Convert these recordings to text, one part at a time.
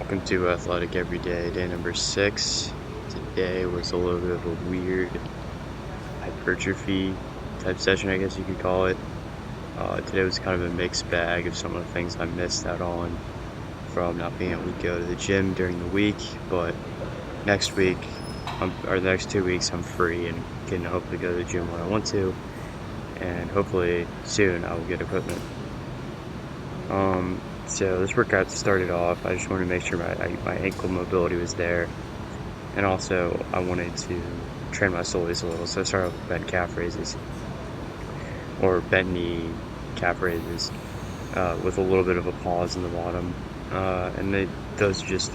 Welcome to Athletic Everyday, day number 6. Today was a little bit of a weird hypertrophy type session, I guess you could call it. Today was kind of a mixed bag of some of the things I missed out on from not being able to go to the gym during the week, but next week, or the next 2 weeks, I'm free and can hopefully go to the gym when I want to, and hopefully soon I will get equipment. So this workout started off, I just wanted to make sure my ankle mobility was there. And also, I wanted to train my soleus a little, so I started off with bent calf raises, or bent knee calf raises, with a little bit of a pause in the bottom. And those just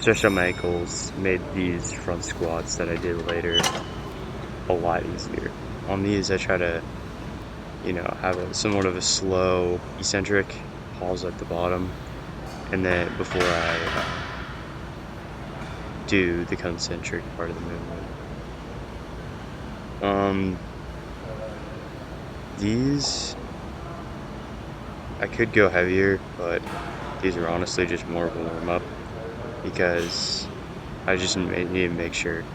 stretched out my ankles, made these front squats that I did later a lot easier. On these, I try to, have somewhat of a slow, eccentric pause at the bottom, and then before I do the concentric part of the movement. These I could go heavier, but these are honestly just more of a warm-up because I just need to make sure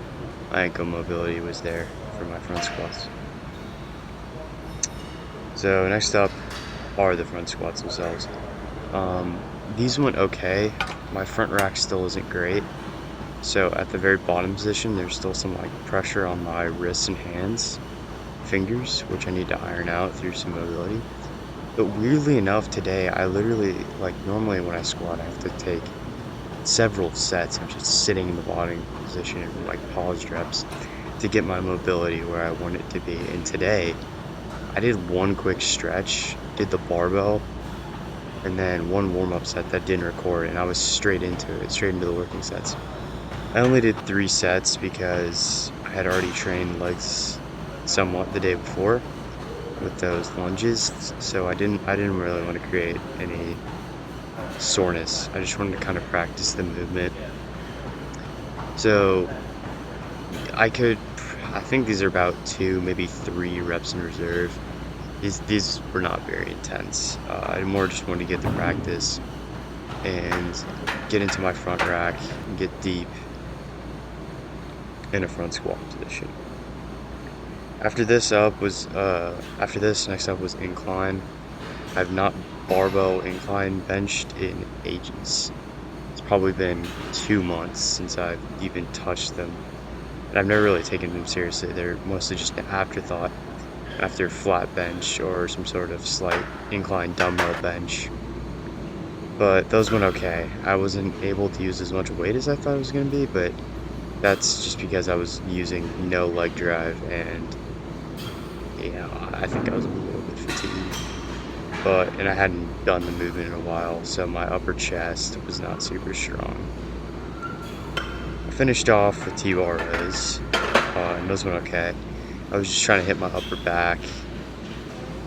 my ankle mobility was there for my front squats. So next up are the front squats themselves. These went okay. My front rack still isn't great. So at the very bottom position, there's still some pressure on my wrists and hands, fingers, which I need to iron out through some mobility. But weirdly enough, today I literally, normally when I squat, I have to take several sets of just sitting in the bottom position and paused reps to get my mobility where I want it to be. And today, I did one quick stretch, did the barbell, and then one warm-up set that didn't record, and I was straight into the working sets. I only did 3 sets because I had already trained legs somewhat the day before with those lunges, so I didn't really want to create any soreness. I just wanted to kind of practice the movement. So I think these are about 2, maybe 3 reps in reserve. These were not very intense. I more just wanted to get the practice and get into my front rack and get deep in a front squat position. After this, next up was incline. I've not barbell incline benched in ages. It's probably been 2 months since I've even touched them. And I've never really taken them seriously. They're mostly just an afterthought after flat bench or some sort of slight incline dumbbell bench. But those went okay. I wasn't able to use as much weight as I thought it was going to be, but that's just because I was using no leg drive, and I think I was a little bit fatigued. And I hadn't done the movement in a while, so my upper chest was not super strong. I finished off with T-bar rows, and those went okay. I was just trying to hit my upper back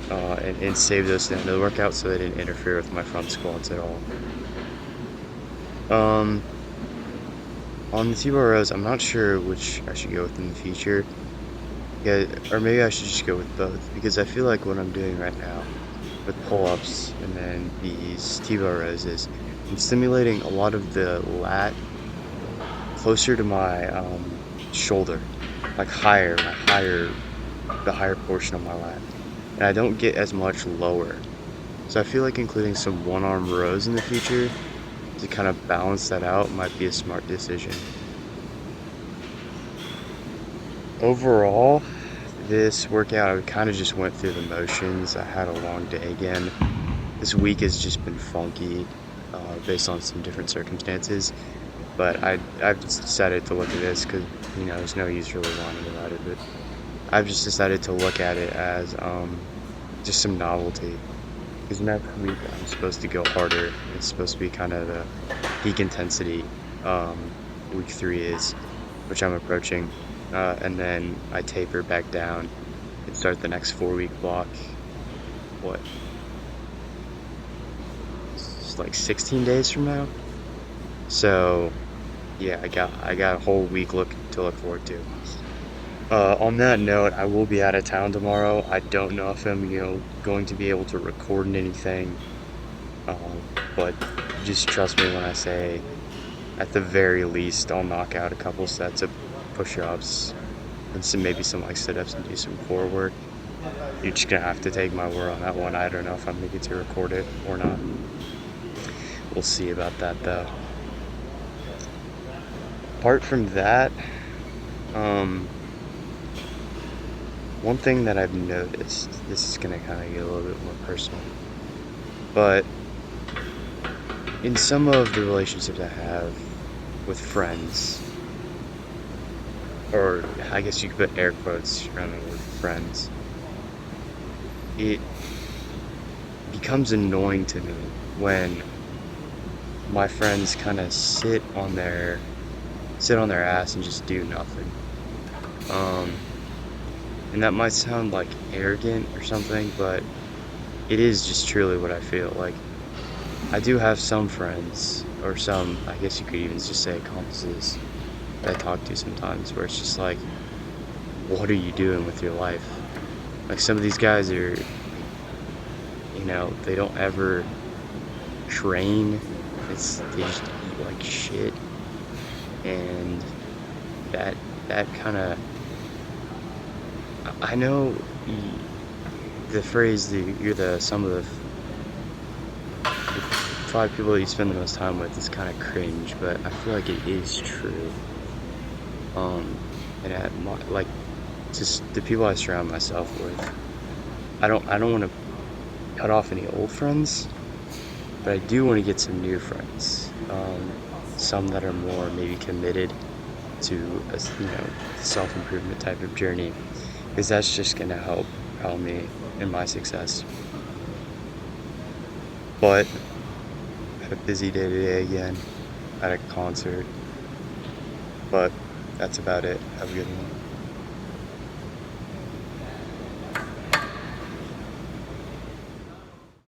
and save those to the end of the workout so they didn't interfere with my front squats at all. On the T-bar rows, I'm not sure which I should go with in the future. Yeah, or maybe I should just go with both, because I feel like what I'm doing right now with pull-ups and then these T-bar rows is I'm stimulating a lot of the lat closer to my shoulder, the higher portion of my lat, and I don't get as much lower. So I feel like including some one-arm rows in the future to kind of balance that out might be a smart decision. Overall, this workout, I kind of just went through the motions. I had a long day again. This week has just been funky based on some different circumstances. But I've just decided to look at this because, there's no use really whining about it. But I've just decided to look at it as just some novelty. Because next week I'm supposed to go harder. It's supposed to be kind of the peak intensity week 3 is, which I'm approaching. And then I taper back down and start the next 4-week block. It's like 16 days from now. So yeah, I got a whole week to look forward to. On that note, I will be out of town tomorrow. I don't know if I'm going to be able to record anything Um, but just trust me when I say, at the very least, I'll knock out a couple sets of push-ups and maybe some like sit-ups and do some core work. You're just gonna have to take my word on that one. I don't know if I'm gonna get to record it or not. We'll see about that though. Apart from that, um, one thing that I've noticed, this is gonna kind of get a little bit more personal, but in some of the relationships I have with friends, or I guess you could put air quotes around the word friends, it becomes annoying to me when my friends kind of sit on their ass and just do nothing. Um, and that might sound like arrogant or something, but it is just truly what I feel. Like, I do have some friends, or some, I guess you could even just say acquaintances, that I talk to sometimes, where it's just like, what are you doing with your life? Like, some of these guys are, they don't ever train. They just eat like shit, and that that kind of, I know the phrase you're the sum of the five people you spend the most time with is kind of cringe, but I feel like it is true. Um, and like, just the people I surround myself with, I don't want to cut off any old friends, but I do want to get some new friends. Some that are more maybe committed to a self-improvement type of journey, because that's just gonna help propel me in my success. But I had a busy day today again at a concert, but that's about it. Have a good one.